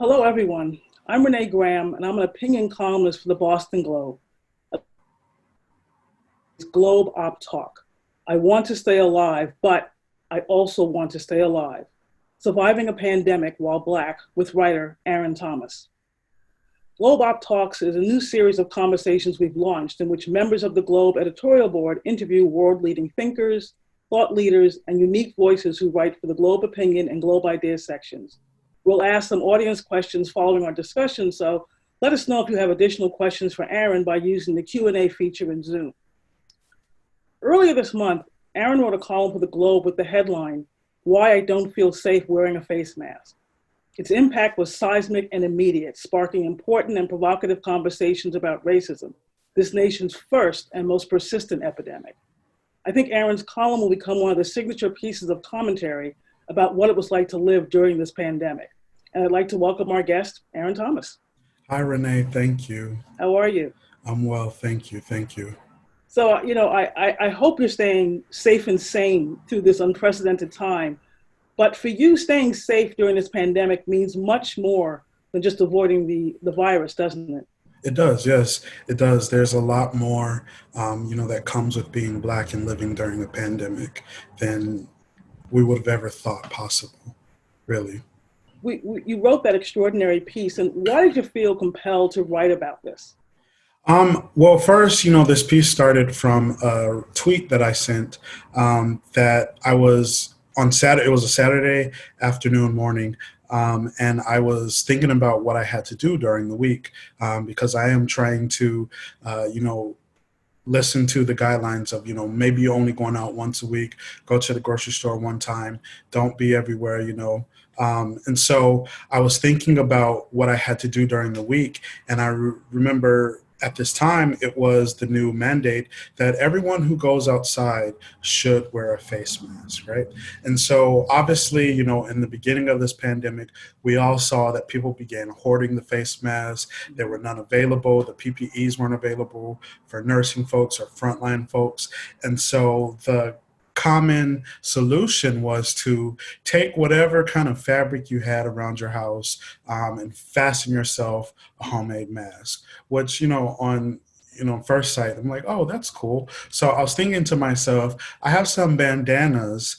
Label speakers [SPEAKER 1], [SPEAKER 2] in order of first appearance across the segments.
[SPEAKER 1] Hello, everyone. I'm Renee Graham, and I'm an opinion columnist for the Boston Globe. It's Globe Op Talk. I want to stay alive, but I also want to stay alive. Surviving a Pandemic While Black with writer Aaron Thomas. Globe Op Talks is a new series of conversations we've launched in which members of the Globe editorial board interview world-leading thinkers, thought leaders, and unique voices who write for the Globe Opinion and Globe Ideas sections. We'll ask some audience questions following our discussion, so let us know if you have additional questions for Aaron by using the Q&A feature in Zoom. Earlier this month, Aaron wrote a column for the Globe with the headline, "Why I Don't Feel Safe Wearing a Face Mask." Its impact was seismic and immediate, sparking important and provocative conversations about racism, this nation's first and most persistent epidemic. I think Aaron's column will become one of the signature pieces of commentary about what it was like to live during this pandemic. And I'd like to welcome our guest, Aaron Thomas.
[SPEAKER 2] Hi, Renee. Thank you.
[SPEAKER 1] How are you?
[SPEAKER 2] I'm well. Thank you. Thank you.
[SPEAKER 1] So, I hope you're staying safe and sane through this unprecedented time. But for you, staying safe during this pandemic means much more than just avoiding the virus, doesn't it?
[SPEAKER 2] It does. Yes, it does. There's a lot more, that comes with being Black and living during the pandemic than we would have ever thought possible, really.
[SPEAKER 1] You wrote that extraordinary piece, and why did you feel compelled to write about this?
[SPEAKER 2] Well, first, this piece started from a tweet that I sent that I was on Saturday. It was a Saturday afternoon, morning, and I was thinking about what I had to do during the week because I am trying to, listen to the guidelines of, maybe only going out once a week, go to the grocery store one time, don't be everywhere. And so I was thinking about what I had to do during the week. And I remember at this time, it was the new mandate that everyone who goes outside should wear a face mask, right? And so obviously, in the beginning of this pandemic, we all saw that people began hoarding the face masks. There were none available. The PPEs weren't available for nursing folks or frontline folks. And so the common solution was to take whatever kind of fabric you had around your house and fasten yourself a homemade mask, which, on first sight, I'm like, oh, that's cool. So I was thinking to myself, I have some bandanas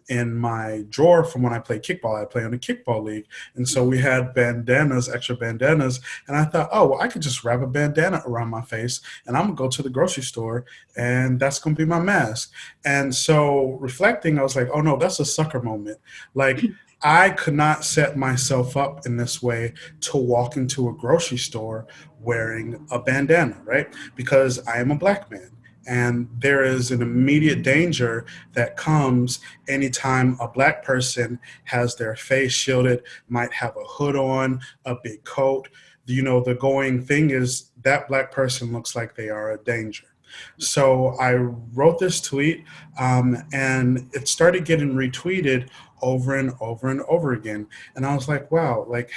[SPEAKER 2] in my drawer from when I played kickball. I play on a kickball league. And so we had bandanas, extra bandanas. And I thought, oh, well, I could just wrap a bandana around my face and I'm gonna go to the grocery store and that's gonna be my mask. And so reflecting, I was like, oh no, that's a sucker moment. Like, I could not set myself up in this way to walk into a grocery store wearing a bandana, right? Because I am a Black man. And there is an immediate danger that comes anytime a Black person has their face shielded, might have a hood on, a big coat. The going thing is that Black person looks like they are a danger. So I wrote this tweet and it started getting retweeted over and over and over again. And I was like, wow, like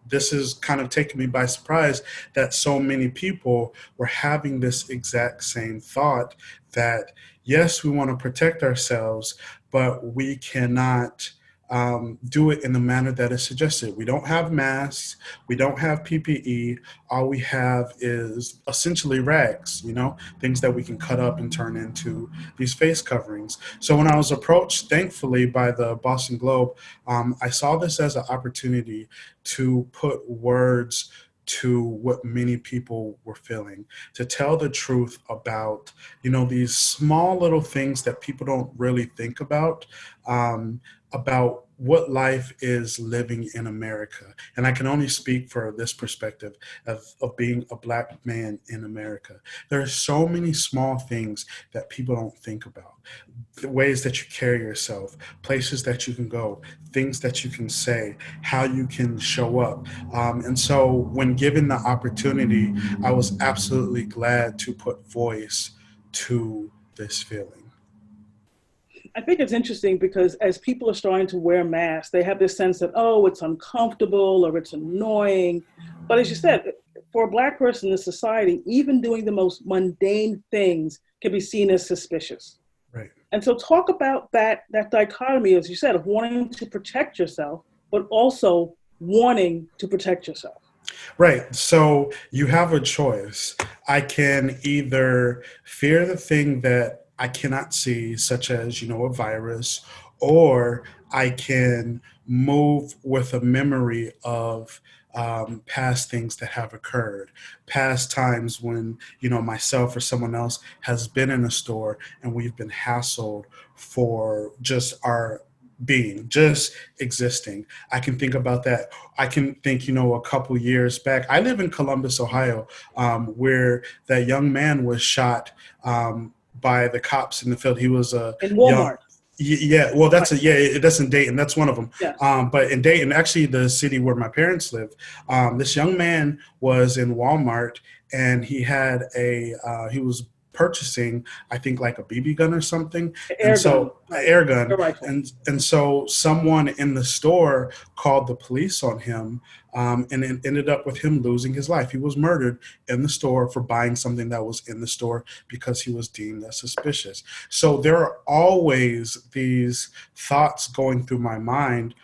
[SPEAKER 2] this is kind of taking me by surprise that so many people were having this exact same thought that, yes, we want to protect ourselves, but we cannot do it in the manner that is suggested. We don't have masks. We don't have PPE. All we have is essentially rags, things that we can cut up and turn into these face coverings. So when I was approached, thankfully, by the Boston Globe, I saw this as an opportunity to put words to what many people were feeling, to tell the truth about, these small little things that people don't really think about what life is living in America. And I can only speak for this perspective of being a Black man in America. There are so many small things that people don't think about. The ways that you carry yourself, places that you can go, things that you can say, how you can show up. And so when given the opportunity, I was absolutely glad to put voice to this feeling.
[SPEAKER 1] I think it's interesting because as people are starting to wear masks, they have this sense that, oh, it's uncomfortable or it's annoying. But as you said, for a Black person in society, even doing the most mundane things can be seen as suspicious.
[SPEAKER 2] Right.
[SPEAKER 1] And so talk about that dichotomy, as you said, of wanting to protect yourself, but also wanting to protect yourself.
[SPEAKER 2] Right. So you have a choice. I can either fear the thing that I cannot see, such as, a virus, or I can move with a memory of past things that have occurred, past times when, myself or someone else has been in a store and we've been hassled for just our being, just existing. I can think about that. I can think, a couple years back. I live in Columbus, Ohio, where that young man was shot by the cops in the field. He was a
[SPEAKER 1] In
[SPEAKER 2] young.
[SPEAKER 1] Walmart.
[SPEAKER 2] Yeah, well,
[SPEAKER 1] Right.
[SPEAKER 2] that's in Dayton. That's one of them.
[SPEAKER 1] Yes.
[SPEAKER 2] But in Dayton, actually, the city where my parents live, this young man was in Walmart, and he was purchasing, I think, like a BB gun or something, and
[SPEAKER 1] Air gun.
[SPEAKER 2] so
[SPEAKER 1] Right.
[SPEAKER 2] air gun,
[SPEAKER 1] Air rifle.
[SPEAKER 2] and so someone in the store called the police on him, and it ended up with him losing his life. He was murdered in the store for buying something that was in the store because he was deemed as suspicious. So there are always these thoughts going through my mind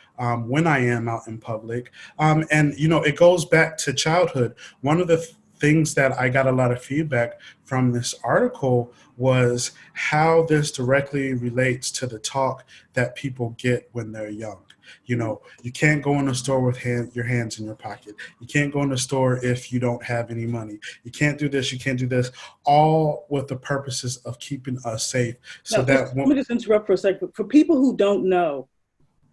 [SPEAKER 2] when I am out in public. And, it goes back to childhood. One of the things that I got a lot of feedback from this article was how this directly relates to the talk that people get when they're young. You can't go in a store with your hands in your pocket. You can't go in the store if you don't have any money. You can't do this. You can't do this. All with the purposes of keeping us safe. So
[SPEAKER 1] Now,
[SPEAKER 2] that
[SPEAKER 1] let me just interrupt for a second. For people who don't know,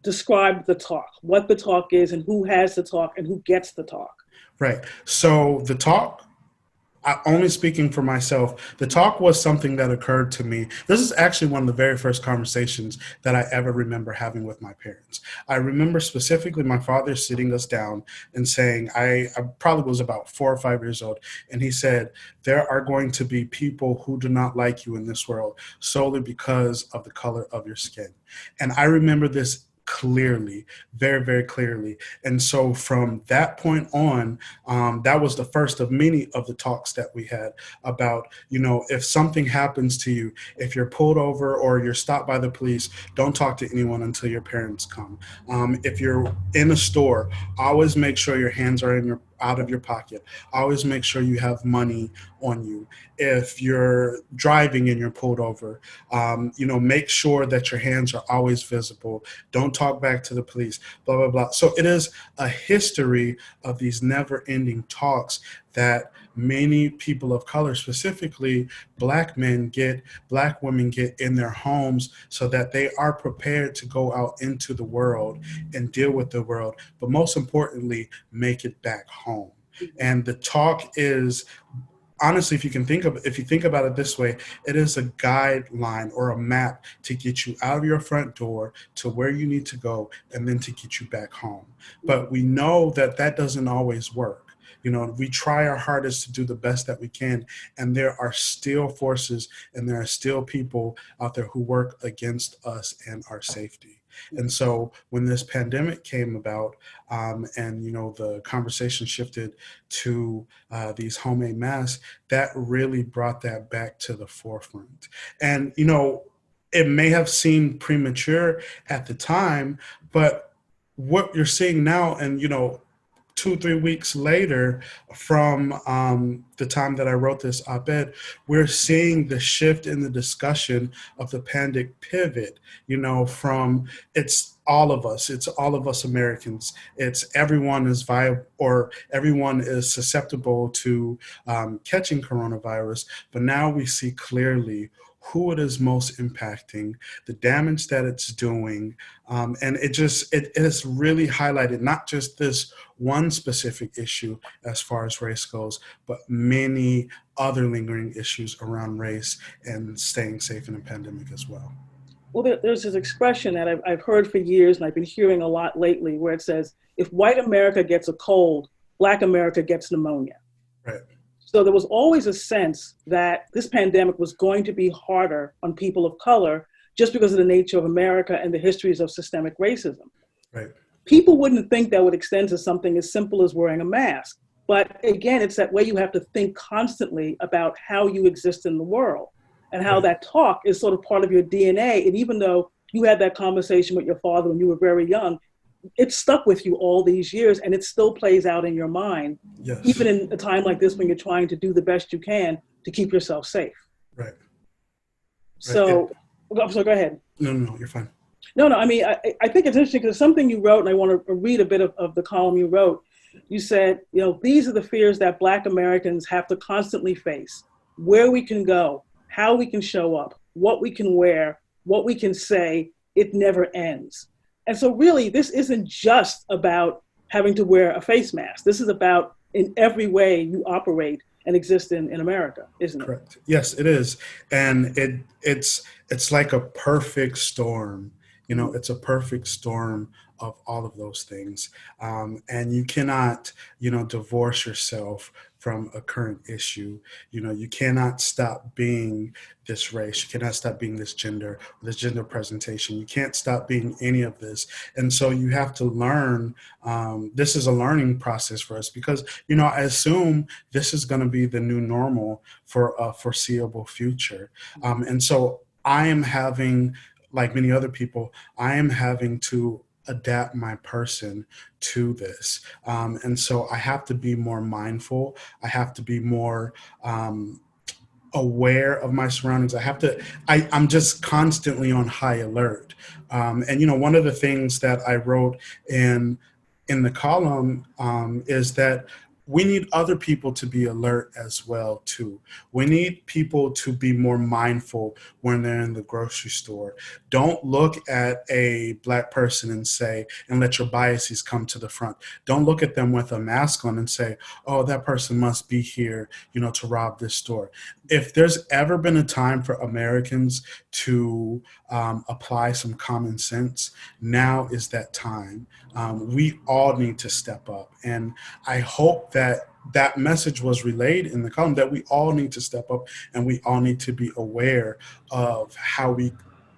[SPEAKER 1] describe the talk, what the talk is, and who has the talk, and who gets the talk.
[SPEAKER 2] right. So the talk, only speaking for myself, the talk was something that occurred to me. This is actually one of the very first conversations that I ever remember having with my parents. I remember specifically my father sitting us down and saying, I probably was about 4 or 5 years old, and he said, there are going to be people who do not like you in this world solely because of the color of your skin. And I remember this clearly, very, very clearly. And so from that point on, that was the first of many of the talks that we had about, if something happens to you, if you're pulled over or you're stopped by the police, don't talk to anyone until your parents come. If you're in a store, always make sure your hands are out of your pocket. Always make sure you have money on you. If you're driving and you're pulled over, make sure that your hands are always visible. Don't talk back to the police, blah, blah, blah. So it is a history of these never-ending talks that many people of color, specifically Black men get, Black women get in their homes so that they are prepared to go out into the world and deal with the world, but most importantly, make it back home. And the talk is, honestly, if you think about it this way, it is a guideline or a map to get you out of your front door to where you need to go and then to get you back home. But we know that that doesn't always work. We try our hardest to do the best that we can, and there are still forces and there are still people out there who work against us and our safety. And so when this pandemic came about, and the conversation shifted to these homemade masks, that really brought that back to the forefront. And it may have seemed premature at the time, but what you're seeing now, and 2 or 3 weeks later from the time that I wrote this op-ed, we're seeing the shift in the discussion of the pandemic pivot, from it's all of us Americans. It's everyone is viable or everyone is susceptible to catching coronavirus. But now we see clearly who it is most impacting, the damage that it's doing. And it has really highlighted not just this one specific issue as far as race goes, but many other lingering issues around race and staying safe in a pandemic as well.
[SPEAKER 1] Well, there's this expression that I've heard for years, and I've been hearing a lot lately, where it says, if white America gets a cold, Black America gets pneumonia.
[SPEAKER 2] Right.
[SPEAKER 1] So there was always a sense that this pandemic was going to be harder on people of color just because of the nature of America and the histories of systemic racism.
[SPEAKER 2] Right.
[SPEAKER 1] People wouldn't think that would extend to something as simple as wearing a mask. But again, it's that way you have to think constantly about how you exist in the world and how that talk is sort of part of your DNA. And even though you had that conversation with your father when you were very young, it stuck with you all these years, and it still plays out in your mind,
[SPEAKER 2] Yes.
[SPEAKER 1] even in a time like this when you're trying to do the best you can to keep yourself safe.
[SPEAKER 2] Right. Right.
[SPEAKER 1] So, so go ahead.
[SPEAKER 2] No, you're fine.
[SPEAKER 1] No, no, I mean, I think it's interesting because something you wrote, and I want to read a bit of the column you wrote. You said, these are the fears that Black Americans have to constantly face: where we can go, how we can show up, what we can wear, what we can say. It never ends. And so really, this isn't just about having to wear a face mask. This is about in every way you operate and exist in America, isn't it?
[SPEAKER 2] Correct. Yes, it is. And it's like a perfect storm. It's a perfect storm of all of those things. And you cannot, divorce yourself from a current issue. You cannot stop being this race. You cannot stop being this gender presentation. You can't stop being any of this. And so you have to learn. This is a learning process for us because, I assume this is going to be the new normal for a foreseeable future. And so I am having, like many other people, I am having to adapt my person to this. And so I have to be more mindful. I have to be more aware of my surroundings. I'm just constantly on high alert. And one of the things that I wrote in the column is that we need other people to be alert as well too. We need people to be more mindful when they're in the grocery store. Don't look at a Black person and let your biases come to the front. Don't look at them with a mask on and say, oh, that person must be here, to rob this store. If there's ever been a time for Americans to apply some common sense, now is that time. We all need to step up. And I hope that message was relayed in the column, that we all need to step up and we all need to be aware of how we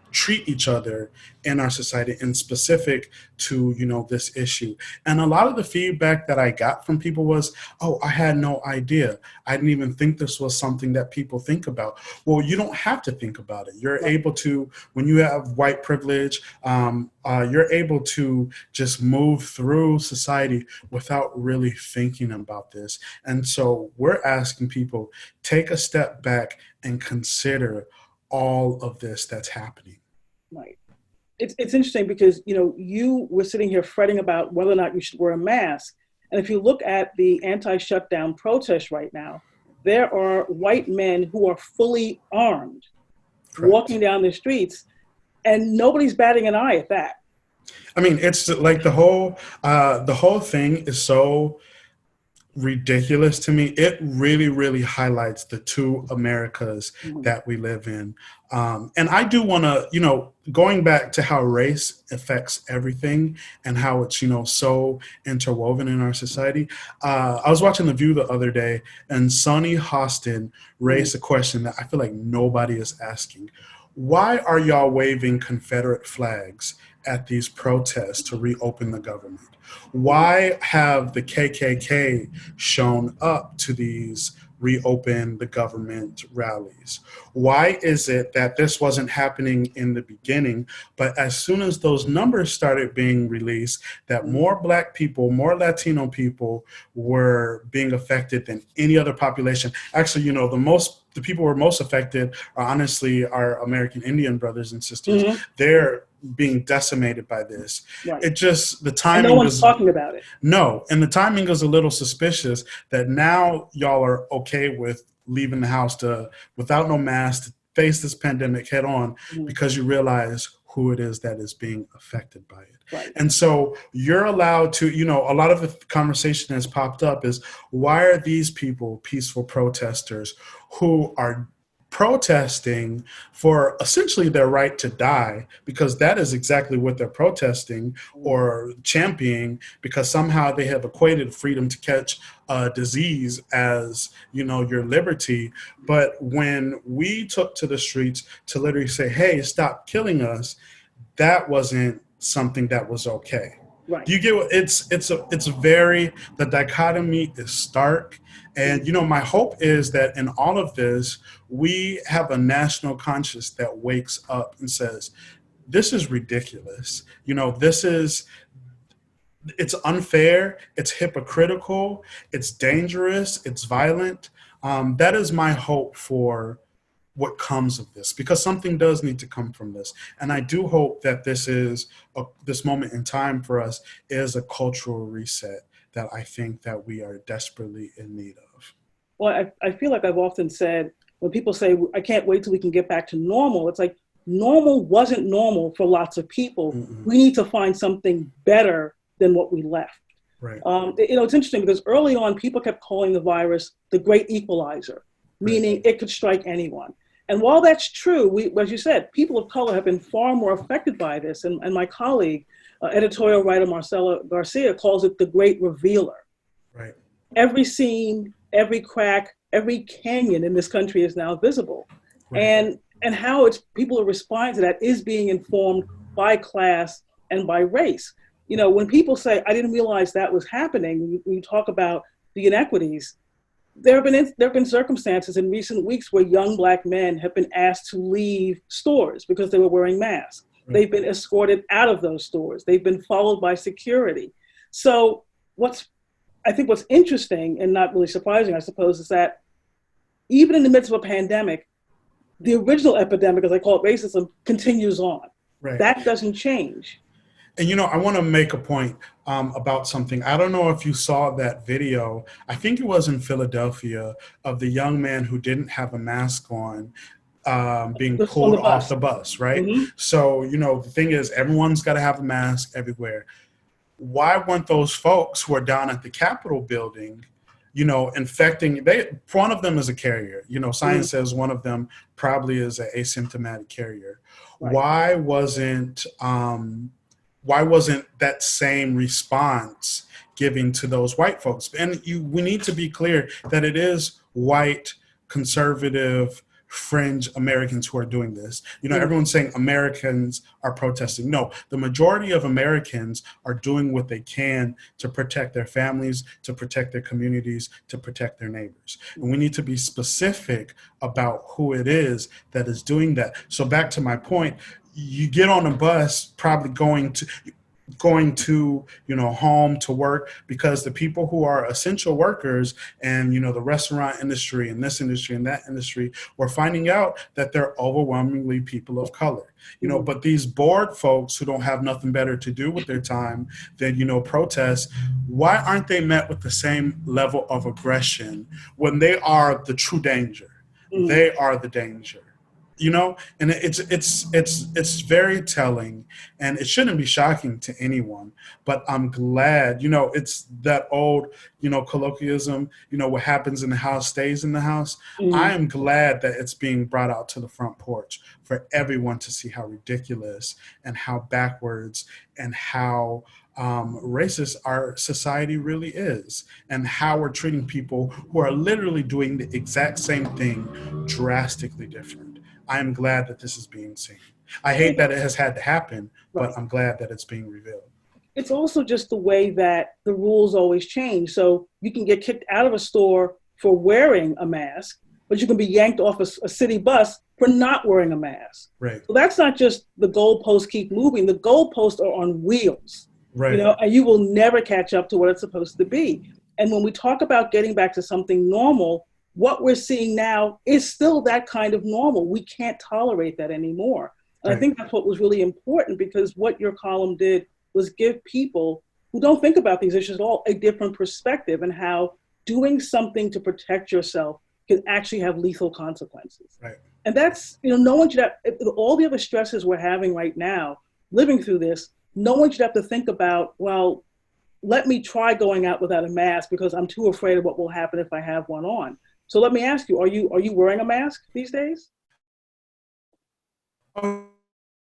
[SPEAKER 2] treat each other in our society, and specific to this issue. And a lot of the feedback that I got from people was, oh, I had no idea. I didn't even think this was something that people think about. Well, you don't have to think about it. You're able to, when you have white privilege, you're able to just move through society without really thinking about this. And so we're asking people, take a step back and consider all of this that's happening.
[SPEAKER 1] Right. It's interesting because, you were sitting here fretting about whether or not you should wear a mask. And if you look at the anti-shutdown protests right now, there are white men who are fully armed,
[SPEAKER 2] Correct,
[SPEAKER 1] walking down the streets, and nobody's batting an eye at that.
[SPEAKER 2] I mean, it's like the whole thing is so ridiculous to me. It really, really highlights the two Americas that we live in. And I do want to, going back to how race affects everything and how it's, so interwoven in our society. I was watching The View the other day, and Sonny Hostin raised a question that I feel like nobody is asking. Why are y'all waving Confederate flags at these protests to reopen the government? Why have the KKK shown up to these reopen the government rallies? Why is it that this wasn't happening in the beginning, but as soon as those numbers started being released, that more Black people, more Latino people were being affected than any other population? Actually, the people who are most affected are honestly our American Indian brothers and sisters. They're being decimated by this.
[SPEAKER 1] Right.
[SPEAKER 2] It just, the timing,
[SPEAKER 1] and no one's talking about it.
[SPEAKER 2] No, and the timing is a little suspicious that now y'all are okay with leaving the house without no mask to face this pandemic head on, because you realize who it is that is being affected by it.
[SPEAKER 1] Right.
[SPEAKER 2] And so you're allowed to, a lot of the conversation has popped up is, why are these people, peaceful protesters, who are protesting for essentially their right to die, because that is exactly what they're protesting or championing, because somehow they have equated freedom to catch a disease as, your liberty. But when we took to the streets to literally say, hey, stop killing us, that wasn't something that was okay.
[SPEAKER 1] Right.
[SPEAKER 2] Do you get what the dichotomy is stark. And, my hope is that in all of this, we have a national conscience that wakes up and says, this is ridiculous. it's unfair, it's hypocritical, it's dangerous, it's violent. That is my hope for what comes of this, because something does need to come from this. And I do hope that this moment in time for us is a cultural reset that I think that we are desperately in need of.
[SPEAKER 1] Well, I feel like I've often said when people say, I can't wait till we can get back to normal, it's like normal wasn't normal for lots of people.
[SPEAKER 2] Mm-mm.
[SPEAKER 1] We need to find something better than what we left.
[SPEAKER 2] Right.
[SPEAKER 1] It's interesting because early on, people kept calling the virus the great equalizer, meaning it could strike anyone. And while that's true, as you said, people of color have been far more affected by this. And my colleague, editorial writer Marcela Garcia, calls it the great revealer.
[SPEAKER 2] Right.
[SPEAKER 1] Every seam, every crack, every canyon in this country is now visible. Right. And how people are responding to that is being informed by class and by race. When people say, I didn't realize that was happening, when you talk about the inequities, there have been circumstances in recent weeks where young Black men have been asked to leave stores because they were wearing masks. Right. They've been escorted out of those stores. They've been followed by security. So I think what's interesting and not really surprising, I suppose, is that even in the midst of a pandemic, the original epidemic, as I call it, racism, continues on. Right. That doesn't change.
[SPEAKER 2] And, I want to make a point about something. I don't know if you saw that video. I think it was in Philadelphia of the young man who didn't have a mask on being pulled off the bus, right? Mm-hmm. So, the thing is, everyone's got to have a mask everywhere. Why weren't those folks who are down at the Capitol building, infecting, one of them is a carrier. Science says one of them probably is an asymptomatic carrier. Right. Why wasn't that same response given to those white folks? And we need to be clear that it is white, conservative, fringe Americans who are doing this. Everyone's saying Americans are protesting. No, the majority of Americans are doing what they can to protect their families, to protect their communities, to protect their neighbors. And we need to be specific about who it is that is doing that. So back to my point, you get on a bus probably going to home to work, because the people who are essential workers and the restaurant industry and this industry and that industry, we're finding out that they're overwhelmingly people of color. But these bored folks who don't have nothing better to do with their time than protest, why aren't they met with the same level of aggression when they are the true danger? They are the danger. And it's very telling, and it shouldn't be shocking to anyone, but I'm glad, it's that old, colloquialism, what happens in the house stays in the house. I am glad that it's being brought out to the front porch for everyone to see how ridiculous and how backwards and how racist our society really is, and how we're treating people who are literally doing the exact same thing drastically different. I am glad that this is being seen. I hate that it has had to happen, but I'm glad that it's being revealed.
[SPEAKER 1] It's also just the way that the rules always change. So you can get kicked out of a store for wearing a mask, but you can be yanked off a city bus for not wearing a mask.
[SPEAKER 2] Right.
[SPEAKER 1] So that's not just the goalposts keep moving. The goalposts are on wheels.
[SPEAKER 2] Right.
[SPEAKER 1] And you will never catch up to what it's supposed to be. And when we talk about getting back to something normal, what we're seeing now is still that kind of normal. We can't tolerate that anymore. And I think that's what was really important, because what your column did was give people who don't think about these issues at all a different perspective, and how doing something to protect yourself can actually have lethal consequences.
[SPEAKER 2] Right.
[SPEAKER 1] And that's, no one should have, all the other stresses we're having right now, living through this, no one should have to think about, well, let me try going out without a mask because I'm too afraid of what will happen if I have one on. So let me ask you, are you wearing a mask these days?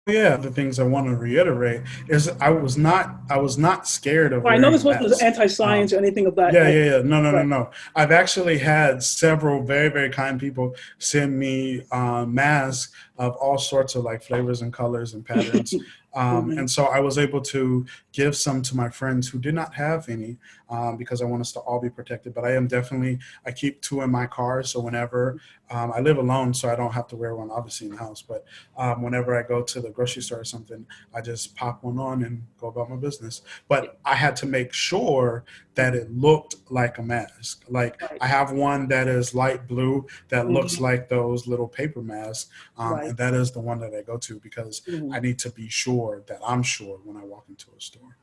[SPEAKER 2] Yeah, the things I want to reiterate is I was not scared of.
[SPEAKER 1] Well, I know this wasn't anti-science or anything of that.
[SPEAKER 2] Yeah. No. I've actually had several very, very kind people send me masks of all sorts of like flavors and colors and patterns.
[SPEAKER 1] Mhm.
[SPEAKER 2] And so I was able to give some to my friends who did not have any, because I want us to all be protected. But I keep two in my car. So whenever I live alone, so I don't have to wear one, obviously, in the house. But whenever I go to the grocery store or something, I just pop one on and go about my business. But I had to make sure that it looked like a mask. Like
[SPEAKER 1] Right.
[SPEAKER 2] I have one that is light blue that looks
[SPEAKER 1] Mhm.
[SPEAKER 2] like those little paper masks.
[SPEAKER 1] Right.
[SPEAKER 2] And that is the one that I go to because
[SPEAKER 1] Mhm.
[SPEAKER 2] I need to be sure that I'm sure when I walk into a store.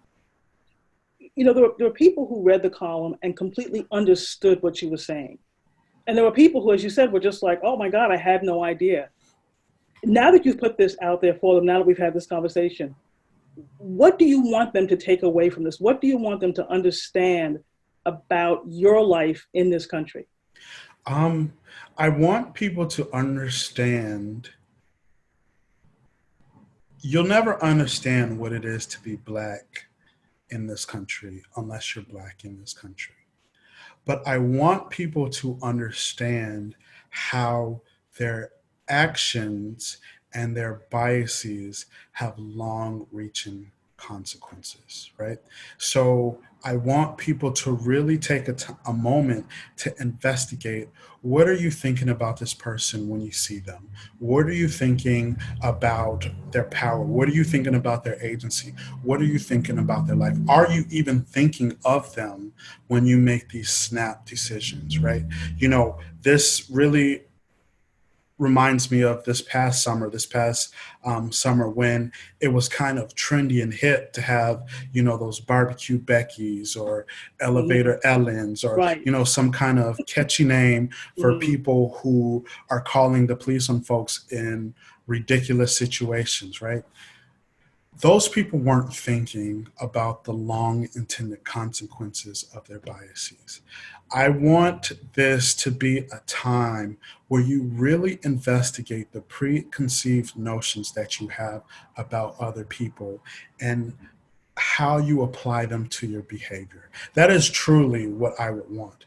[SPEAKER 1] There were people who read the column and completely understood what she was saying. And there were people who, as you said, were just like, oh my God, I had no idea. Now that you've put this out there for them, now that we've had this conversation, what do you want them to take away from this? What do you want them to understand about your life in this country?
[SPEAKER 2] Um, I want people to understand you'll never understand what it is to be Black in this country unless you're Black in this country. But I want people to understand how their actions and their biases have long reaching consequences, right? So I want people to really take a moment to investigate, what are you thinking about this person when you see them? What are you thinking about their power? What are you thinking about their agency? What are you thinking about their life? Are you even thinking of them when you make these snap decisions, right? This really reminds me of this past summer when it was kind of trendy and hip to have, those barbecue Beckys or
[SPEAKER 1] Mhm.
[SPEAKER 2] elevator Ellens or,
[SPEAKER 1] Right.
[SPEAKER 2] some kind of catchy name for
[SPEAKER 1] Mhm.
[SPEAKER 2] people who are calling the police on folks in ridiculous situations, right? Those people weren't thinking about the long intended consequences of their biases. I want this to be a time where you really investigate the preconceived notions that you have about other people and how you apply them to your behavior. That is truly what I would want.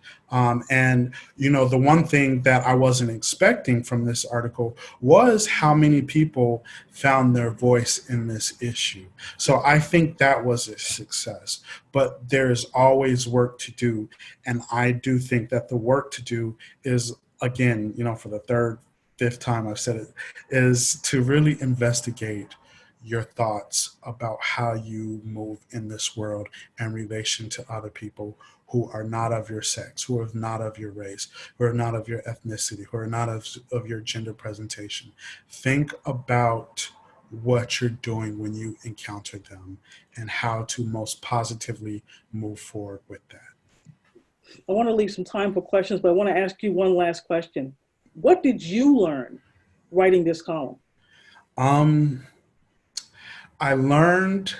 [SPEAKER 2] And, the one thing that I wasn't expecting from this article was how many people found their voice in this issue. So I think that was a success. But there's always work to do. And I do think that the work to do is, again, for the third, fifth time I've said it, is to really investigate your thoughts about how you move in this world in relation to other people who are not of your sex, who are not of your race, who are not of your ethnicity, who are not of your gender presentation. Think about what you're doing when you encounter them and how to most positively move forward with that.
[SPEAKER 1] I want to leave some time for questions, but I want to ask you one last question. What did you learn writing this column?
[SPEAKER 2] Um, I learned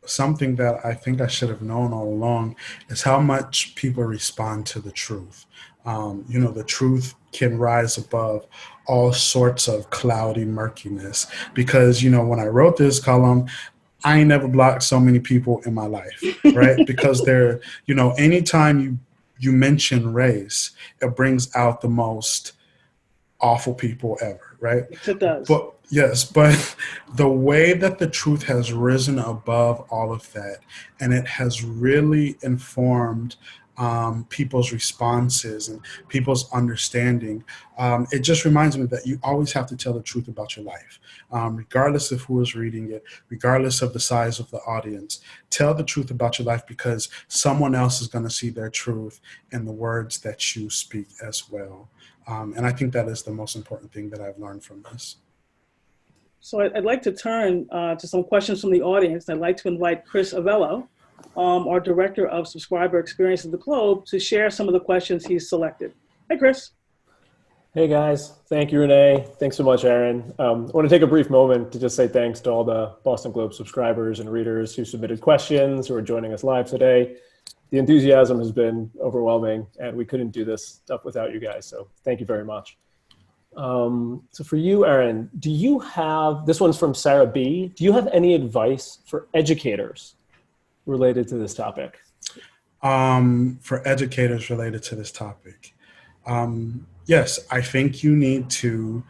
[SPEAKER 2] something that I think I should have known all along is how much people respond to the truth. The truth can rise above all sorts of cloudy murkiness because, when I wrote this column, I ain't never blocked so many people in my life, right? Because anytime you mention race, it brings out the most awful people ever, right?
[SPEAKER 1] Yes, it does.
[SPEAKER 2] But yes, but the way that the truth has risen above all of that, and it has really informed people's responses and people's understanding, it just reminds me that you always have to tell the truth about your life, regardless of who is reading it, regardless of the size of the audience. Tell the truth about your life because someone else is going to see their truth in the words that you speak as well. And I think that is the most important thing that I've learned from this.
[SPEAKER 1] So I'd like to turn to some questions from the audience. I'd like to invite Chris Avello, our Director of Subscriber Experience at the Globe, to share some of the questions he's selected. Hey, Chris.
[SPEAKER 3] Hey guys, thank you, Renee. Thanks so much, Aaron. I want to take a brief moment to just say thanks to all the Boston Globe subscribers and readers who submitted questions, who are joining us live today. The enthusiasm has been overwhelming, and we couldn't do this stuff without you guys, so thank you very much. So for you, Aaron, this one's from Sarah B. Do you have any advice for educators related to this topic?
[SPEAKER 2] For educators related to this topic, yes, I think you need to.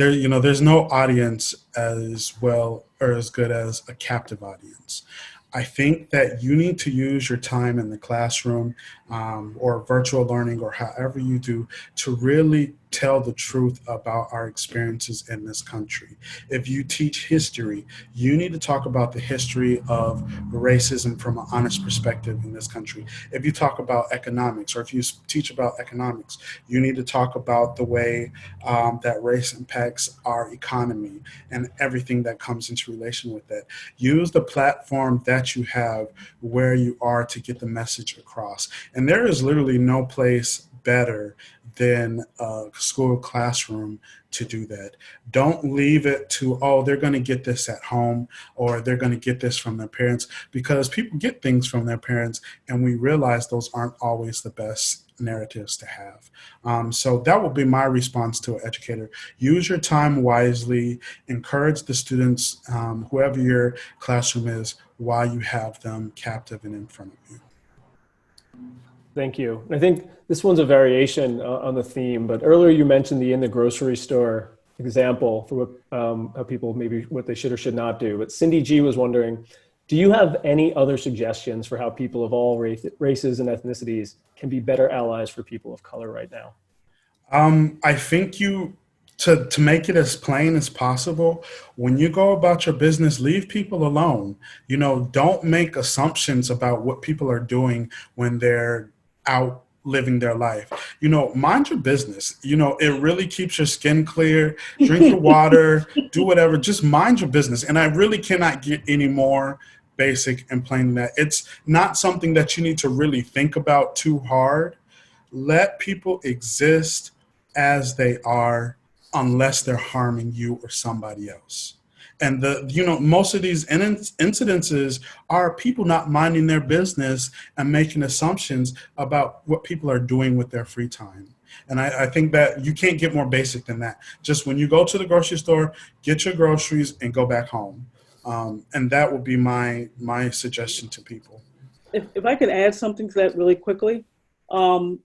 [SPEAKER 2] there's no audience as well or as good as a captive audience. I think that you need to use your time in the classroom or virtual learning or however you do to really tell the truth about our experiences in this country. If you teach history, you need to talk about the history of racism from an honest perspective in this country. If you talk about economics, or if you teach about economics, you need to talk about the way that race impacts our economy and everything that comes into relation with that. Use the platform that you have where you are to get the message across. And there is literally no place better than a school classroom to do that. Don't leave it to, oh, they're going to get this at home or they're going to get this from their parents, because people get things from their parents and we realize those aren't always the best narratives to have. So that would be my response to an educator. Use your time wisely, encourage the students, whoever your classroom is, while you have them captive and in front of you.
[SPEAKER 3] Thank you. I think this one's a variation on the theme, but earlier you mentioned the in the grocery store example for what how people maybe what they should or should not do. But Cindy G was wondering, do you have any other suggestions for how people of all races and ethnicities can be better allies for people of color right now?
[SPEAKER 2] I think to make it as plain as possible, when you go about your business, leave people alone. Don't make assumptions about what people are doing when they're out living their life. Mind your business. It really keeps your skin clear. Drink your water, do whatever, just mind your business. And I really cannot get any more basic and plain than that. It's not something that you need to really think about too hard. Let people exist as they are, unless they're harming you or somebody else. And most of these incidences are people not minding their business and making assumptions about what people are doing with their free time. And I think that you can't get more basic than that. Just when you go to the grocery store, get your groceries and go back home. And that would be my suggestion to people.
[SPEAKER 1] If I could add something to that really quickly, and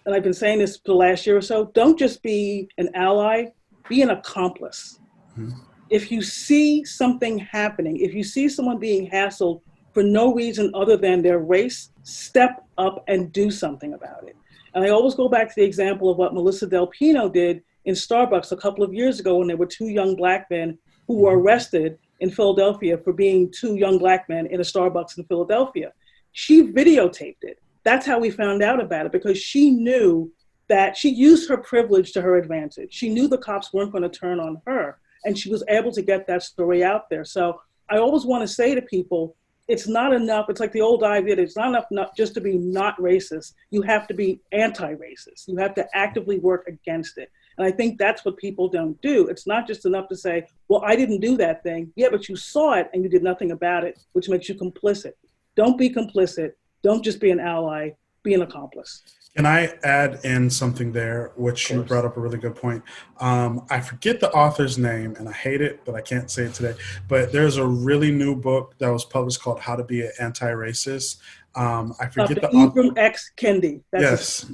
[SPEAKER 1] I've been saying this for the last year or so, don't just be an ally, be an accomplice. Mm-hmm. If you see something happening, if you see someone being hassled for no reason other than their race, step up and do something about it. And I always go back to the example of what Melissa Del Pino did in Starbucks a couple of years ago when there were two young Black men who were arrested in Philadelphia for being two young Black men in a Starbucks in Philadelphia. She videotaped it. That's how we found out about it, because she knew that she used her privilege to her advantage. She knew the cops weren't going to turn on her, and she was able to get that story out there. So I always want to say to people, it's not enough. It's like the old idea, it's not enough not just to be not racist. You have to be anti-racist. You have to actively work against it. And I think that's what people don't do. It's not just enough to say, well, I didn't do that thing. Yeah, but you saw it and you did nothing about it, which makes you complicit. Don't be complicit. Don't just be an ally, be an accomplice.
[SPEAKER 2] Can I add in something there, which you brought up a really good point? I forget the author's name, and I hate it, but I can't say it today. But there's a really new book that was published called How to Be an Anti-Racist. I forget the author.
[SPEAKER 1] Ibram X. Kendi.
[SPEAKER 2] Yes,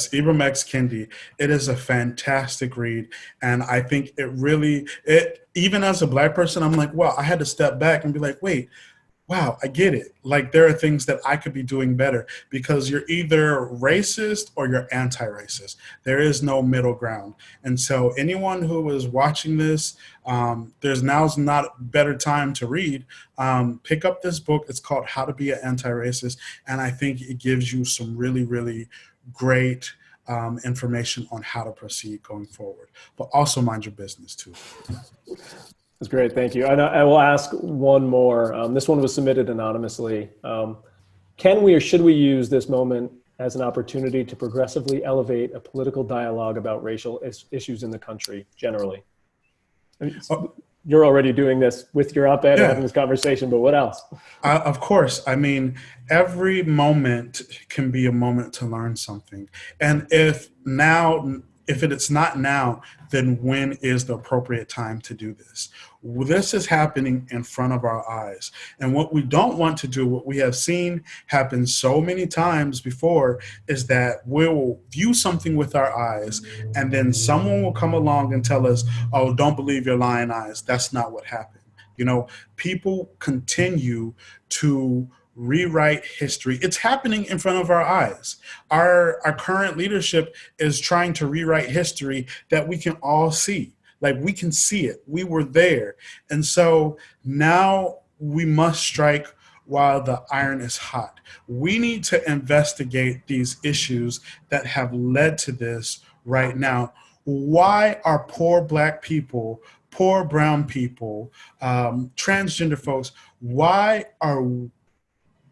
[SPEAKER 2] Ibram X. Kendi. It is a fantastic read, and I think it even as a Black person, I'm like, wow, I had to step back and be like, wait, wow, I get it. Like, there are things that I could be doing better, because you're either racist or you're anti-racist. There is no middle ground. And so anyone who is watching this, now's not a better time to read. Pick up this book. It's called How to Be an Anti-Racist. And I think it gives you some really, really great information on how to proceed going forward. But also mind your business too.
[SPEAKER 3] That's great. Thank you. And I will ask one more. This one was submitted anonymously. Can we or should we use this moment as an opportunity to progressively elevate a political dialogue about racial issues in the country generally? You're already doing this with your op-ed, having this conversation, but what else?
[SPEAKER 2] Of course. I mean, every moment can be a moment to learn something. And if now If it's not now, then when is the appropriate time to do this? This is happening in front of our eyes. And what we don't want to do, what we have seen happen so many times before, is that we will view something with our eyes, and then someone will come along and tell us, oh, don't believe your lying eyes. That's not what happened. You know, people continue to rewrite history. It's happening in front of our eyes. Our current leadership is trying to rewrite history that we can all see. Like, we can see it. We were there. And so now we must strike while the iron is hot. We need to investigate these issues that have led to this right now. Why are poor Black people, poor brown people, transgender folks, why are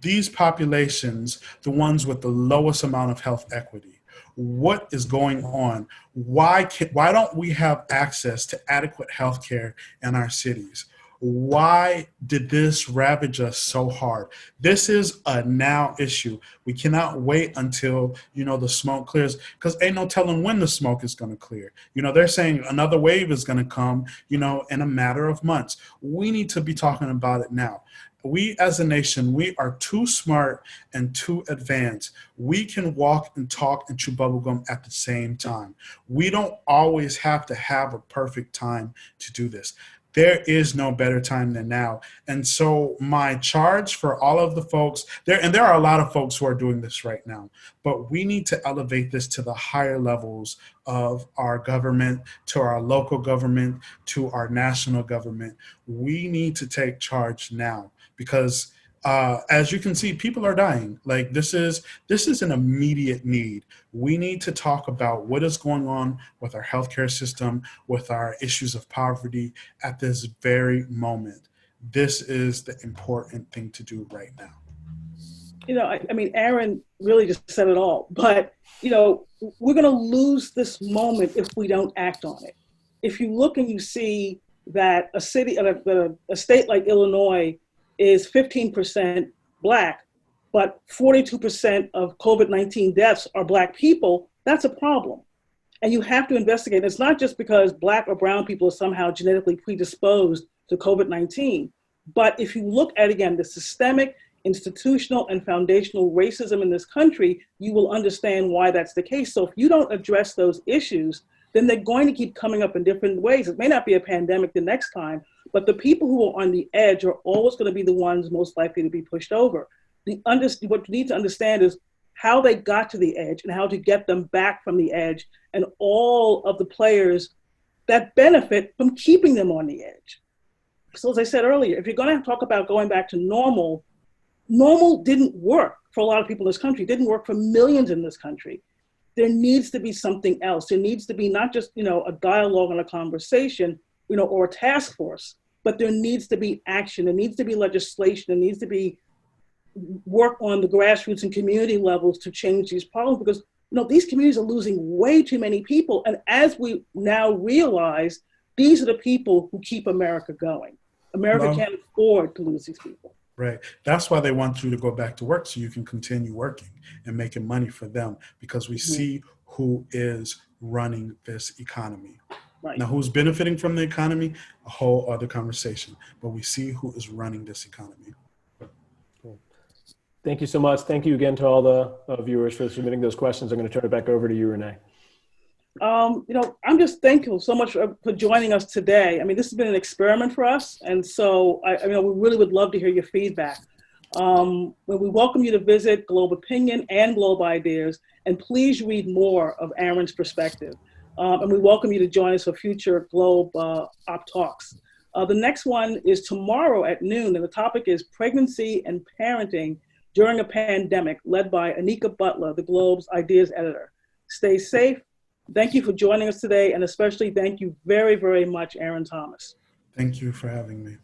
[SPEAKER 2] these populations the ones with the lowest amount of health equity? What is going on? Why don't we have access to adequate health care in our cities? Why did this ravage us so hard? This is a now issue. We cannot wait until, the smoke clears, because ain't no telling when the smoke is going to clear. They're saying another wave is going to come, in a matter of months. We need to be talking about it now. We as a nation, we are too smart and too advanced. We can walk and talk and chew bubblegum at the same time. We don't always have to have a perfect time to do this. There is no better time than now. And so my charge for all of the folks there, and there are a lot of folks who are doing this right now, but we need to elevate this to the higher levels of our government, to our local government, to our national government. We need to take charge now, because as you can see, people are dying. Like, this is an immediate need. We need to talk about what is going on with our healthcare system, with our issues of poverty at this very moment. This is the important thing to do right now.
[SPEAKER 1] I mean, Aaron really just said it all, but, we're going to lose this moment if we don't act on it. If you look and you see that a state like Illinois is 15% Black, but 42% of COVID-19 deaths are Black people, that's a problem. And you have to investigate. It's not just because Black or brown people are somehow genetically predisposed to COVID-19, but if you look at, again, the systemic, institutional, and foundational racism in this country, you will understand why that's the case. So if you don't address those issues, then they're going to keep coming up in different ways. It may not be a pandemic the next time, but the people who are on the edge are always going to be the ones most likely to be pushed over. What you need to understand is how they got to the edge and how to get them back from the edge, and all of the players that benefit from keeping them on the edge. So as I said earlier, if you're going to talk about going back to normal didn't work for a lot of people in this country, didn't work for millions in this country. There needs to be something else. There needs to be not just, a dialogue and a conversation, or a task force, but there needs to be action. There needs to be legislation. There needs to be work on the grassroots and community levels to change these problems, because, these communities are losing way too many people. And as we now realize, these are the people who keep America going. America can't afford to lose these people.
[SPEAKER 2] Right. That's why they want you to go back to work, so you can continue working and making money for them, because we see who is running this economy. Right. Now, who's benefiting from the economy, a whole other conversation, but we see who is running this economy.
[SPEAKER 3] Cool. Thank you so much. Thank you again to all the viewers for submitting those questions. I'm going to turn it back over to you, Renee.
[SPEAKER 1] I'm just thankful so much for joining us today. I mean, this has been an experiment for us. And so, we really would love to hear your feedback. We welcome you to visit Globe Opinion and Globe Ideas, and please read more of Aaron's perspective. And we welcome you to join us for future Globe Op Talks. The next one is tomorrow at noon, and the topic is Pregnancy and Parenting During a Pandemic, led by Anika Butler, the Globe's Ideas editor. Stay safe. Thank you for joining us today, and especially thank you very, very much, Aaron Thomas.
[SPEAKER 2] Thank you for having me.